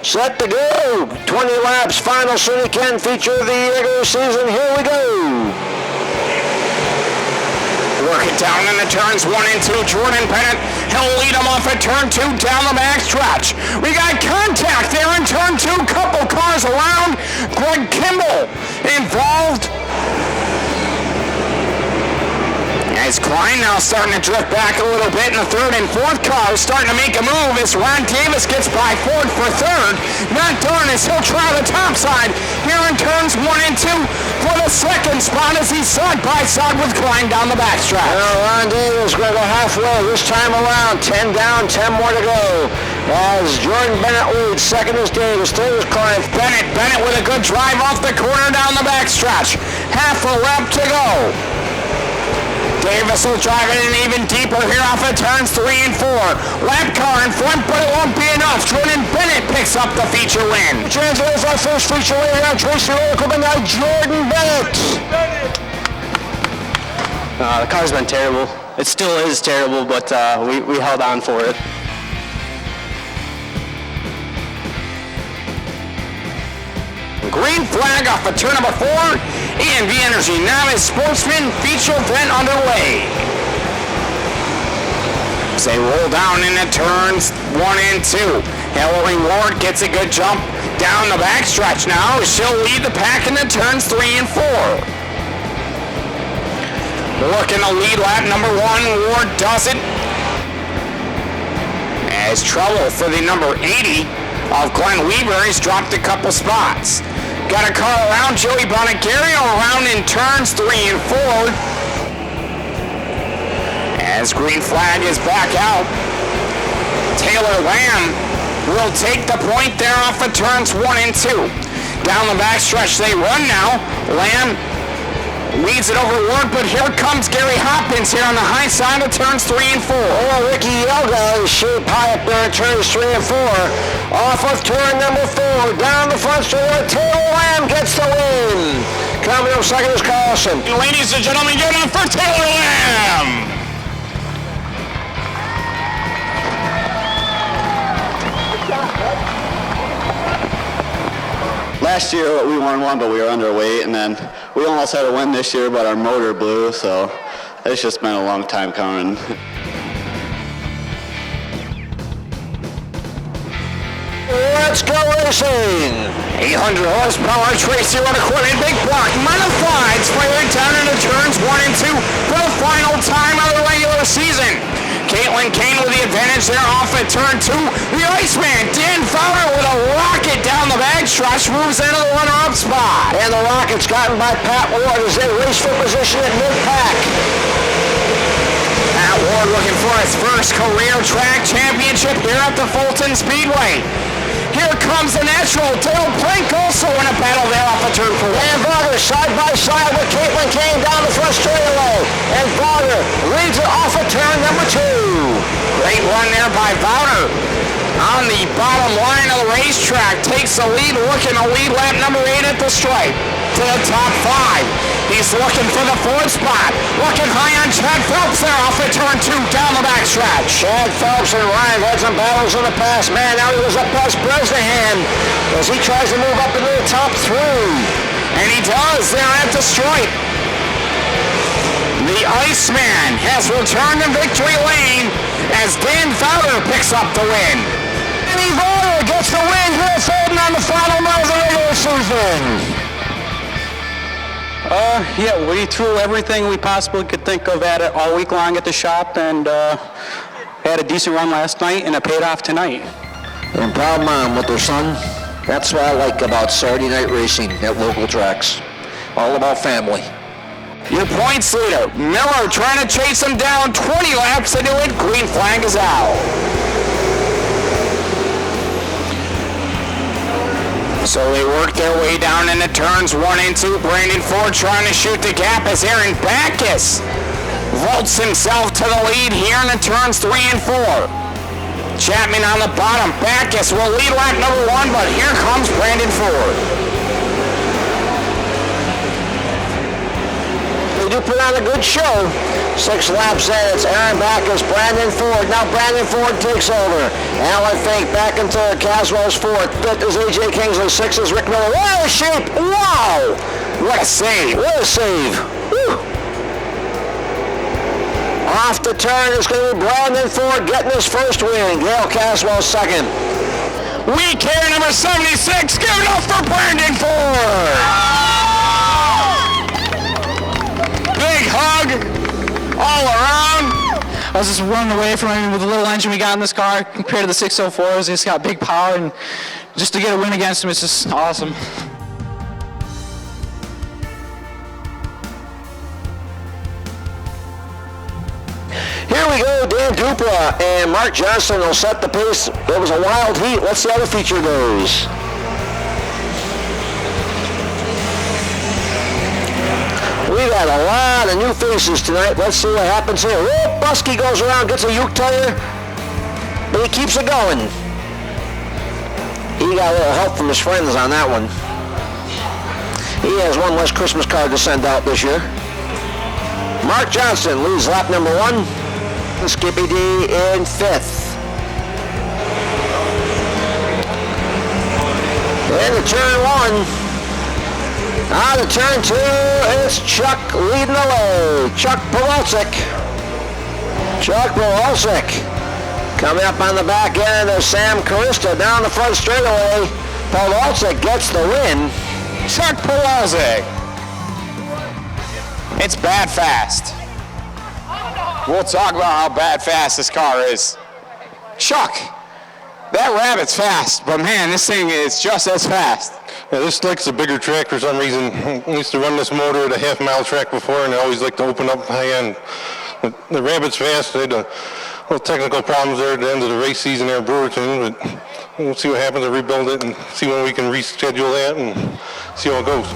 Set to go. 20 laps, final Sunny Ken feature of the regular season. Here we go. Working down in the turns 1 and 2. Jordan Bennett, he'll lead him off at turn 2 down the back stretch. We got contact there in turn 2. Couple cars around. Greg Kimball involved. As Klein now starting to drift back a little bit in the third and fourth car, starting to make a move as Ron Davis gets by Ford for third. Not done as he'll try the top side here in turns 1 and 2 for the second spot as he's side by side with Klein down the backstretch. Well, Ron Davis going to go halfway this time around. 10 down, 10 more to go. As Jordan Bennett leads, second is Davis, third is Klein. Bennett with a good drive off the corner down the backstretch. Half a lap to go. Davis will drive it in even deeper here off of turns 3 and 4. Lap car in front, but it won't be enough. Jordan Bennett picks up the feature win. Translates our first feature win here on Tracy Roller by Jordan Bennett. The car's been terrible. It still is terrible, but we held on for it. Green flag off of turn number 4. E&V Energy Novice Sportsman feature event underway. As they roll down into turns 1 and 2. Hillary Ward gets a good jump down the backstretch now. She'll lead the pack in the turns 3 and 4. Looking to lead lap number 1. Ward does it. As trouble for the number 80 of Glenn Weaver. He's dropped a couple spots. Got a car around Joey Bonagario around in turns 3 and 4. As green flag is back out. Taylor Lamb will take the point there off of turns 1 and 2. Down the backstretch they run now. Lamb leads it over Ward, but here comes Gary Hopkins here on the high side of turns 3 and 4. Oh, Ricky Yoga is shape high up there in turns 3 and 4. Off of turn number 4, down the front straight, Taylor Lamb gets the win. Coming up second is Carlson. Ladies and gentlemen, get up for Taylor Lamb. Last year we won one, but we were underweight, and then we almost had a win this year, but our motor blew, so it's just been a long time coming. Let's go racing! 800 horsepower Tracy Road equipment, big block, modifieds, firing down into turns 1 and 2 for the final time of the regular season. Caitlin Kane with the advantage there off at turn 2. The Iceman, Dan Fowler with a rocket down the backstretch, moves into the runner-up spot. And the rocket's gotten by Pat Ward as they race for position at mid-pack. Pat Ward looking for his first career track championship here at the Fulton Speedway. Here comes the natural. Dale Plank also in a battle there off of turn 4. And Varder side by side with Caitlin Kane down the front straightaway. And Varder leads it off of turn number 2. Great run there by Varder. On the bottom line of the racetrack, takes the lead, looking to lead lap number 8 at the stripe to the top 5. He's looking for the 4th spot. Looking high on Chad Phelps there off at turn 2 down the backstretch. Chad Phelps and Ryan had some battles in the past. Man, now he was up past Bresnahan as he tries to move up into the top 3. And he does there at the stripe. The Iceman has returned to victory lane as Dan Fowler picks up the win. Danny Fowler gets the win here at Fulton on the final night of the regular season. Yeah, we threw everything we possibly could think of at it all week long at the shop, and had a decent run last night, and it paid off tonight. And proud mom with her son. That's what I like about Saturday night racing at local tracks. All about family. Your points leader, Miller, trying to chase him down 20 laps into it. Green flag is out. So they work their way down into turns 1 and 2. Brandon Ford trying to shoot the gap as Aaron Backus vaults himself to the lead here in the turns 3 and 4. Chapman on the bottom. Backus will lead lap number 1, but here comes Brandon Ford. do put on a good show. 6 laps in, it's Aaron Backus, Brandon Ford. Now Brandon Ford takes over. Alan Fink back into Caswell's 4th. 5th is A.J. Kingsley. 6th is Rick Miller. What a shape! Wow! What a save. What a save. Whew. Off the turn is going to be Brandon Ford getting his first win. Gail Caswell second. We care number 76. Give it up for Brandon Ford. Big hug all around. I was just running away from him with the little engine we got in this car compared to the 604s. It's got big power, and just to get a win against him, it's just awesome. Here we go, Dan Dupla and Mark Johnson will set the pace. It was a wild heat. Let's see how the feature goes. We got a lot of new faces tonight. Let's see what happens here. Whoop, Busky goes around, gets a uke tire, but he keeps it going. He got a little help from his friends on that one. He has one less Christmas card to send out this year. Mark Johnson leads lap number 1. Skippy D in 5th. Into turn 1. Out of turn 2, it's Chuck leading the way. Chuck Pawelczyk. Coming up on the back end of Sam Carista down the front straightaway. Pawelczyk gets the win. Chuck Pawelczyk. It's bad fast. We'll talk about how bad fast this car is. Chuck, that Rabbit's fast, but man, this thing is just as fast. Yeah, this like's a bigger track for some reason. I used to run this motor at a half-mile track before, and I always like to open up high end. The Rabbit's fast. They had a little technical problems there at the end of the race season there at Brewerton, but we'll see what happens to rebuild it and see when we can reschedule that and see how it goes.